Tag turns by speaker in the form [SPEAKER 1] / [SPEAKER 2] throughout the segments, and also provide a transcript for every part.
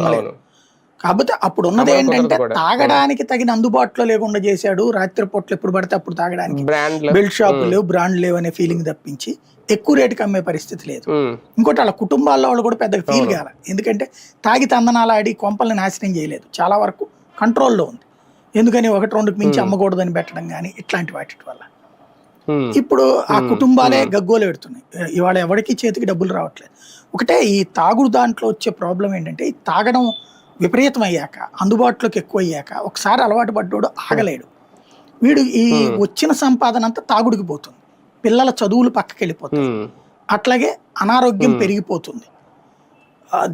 [SPEAKER 1] అమ్మలేదు. కాకపోతే అప్పుడు ఉన్నది ఏంటంటే తాగడానికి తగిన అందుబాటులో లేకుండా చేశాడు. రాత్రిపూట్లు ఎప్పుడు పడితే అప్పుడు తాగడానికి బెల్ట్ షాపులు లేవు, బ్రాండ్ లేవు అనే ఫీలింగ్ తప్పించి ఎక్కువ రేటుకి అమ్మే పరిస్థితి లేదు. ఇంకోటి వాళ్ళ కుటుంబాల్లో వాళ్ళు కూడా పెద్దగా ఫీల్ కాల, ఎందుకంటే తాగి తందనాలు ఆడి కొంపల్ని నాశనం చేయలేదు, చాలా వరకు కంట్రోల్లో ఉంది. ఎందుకని 1-2కి మించి అమ్మకూడదని పెట్టడం కానీ ఇట్లాంటి వాటి వల్ల ఇప్పుడు ఆ కుటుంబాలే గగ్గోలు పెడుతున్నాయి. ఇవాళ ఎవరికి చేతికి డబ్బులు రావట్లేదు. ఒకటే ఈ తాగుడు దాంట్లో వచ్చే ప్రాబ్లం ఏంటంటే, ఈ తాగడం విపరీతం అయ్యాక, అందుబాటులోకి ఎక్కువ అయ్యాక ఒకసారి అలవాటు పడ్డాడు ఆగలేడు. వీడు ఈ వచ్చిన సంపాదన అంతా తాగుడికి పోతుంది, పిల్లల చదువులు పక్కకి వెళ్ళిపోతాయి, అట్లాగే అనారోగ్యం పెరిగిపోతుంది.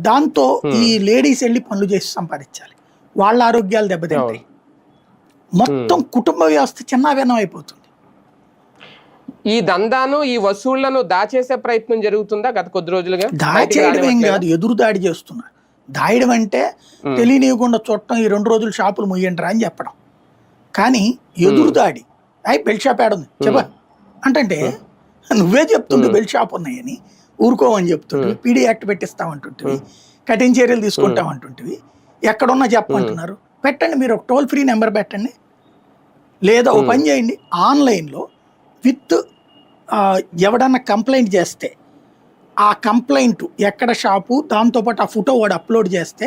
[SPEAKER 1] దాంతో ఈ లేడీస్ వెళ్ళి పనులు చేసి సంపాదించాలి, వాళ్ళ ఆరోగ్యాలు దెబ్బతింటాయి, మొత్తం కుటుంబ వ్యవస్థ చిన్నాభిన్నం అయిపోతుంది.
[SPEAKER 2] ఈ దందాను, ఈ వసూళ్లను దాచేసే ప్రయత్నం జరుగుతుందా గత కొద్ది రోజులుగా?
[SPEAKER 1] దాచేయడం ఏం కాదు, ఎదురు దాడి చేస్తున్నారు. దాయడం అంటే తెలియనివ్వకుండా చుట్టం, ఈ 2 రోజులు షాపులు ముయ్యంటారా అని చెప్పడం. కానీ ఎదురు దాడి, అయి బెల్ట్ షాప్ ఏడుంది చెప్ప అంటే నువ్వే చెప్తుంటే బెల్ట్ షాప్ ఉన్నాయని ఊరుకోమని చెప్తుంటివి, పీడీ యాక్ట్ పెట్టిస్తామంటుంటివి, కఠిన చర్యలు తీసుకుంటామంటుంటివి, ఎక్కడున్నా చెప్పమంటున్నారు. పెట్టండి, మీరు ఒక టోల్ ఫ్రీ నెంబర్ పెట్టండి, లేదా ఓ పని చేయండి, ఆన్లైన్లో విత్ ఎవడన్నా కంప్లైంట్ చేస్తే ఆ కంప్లైంట్ ఎక్కడ షాపు, దాంతోపాటు ఆ ఫోటో వాడు అప్లోడ్ చేస్తే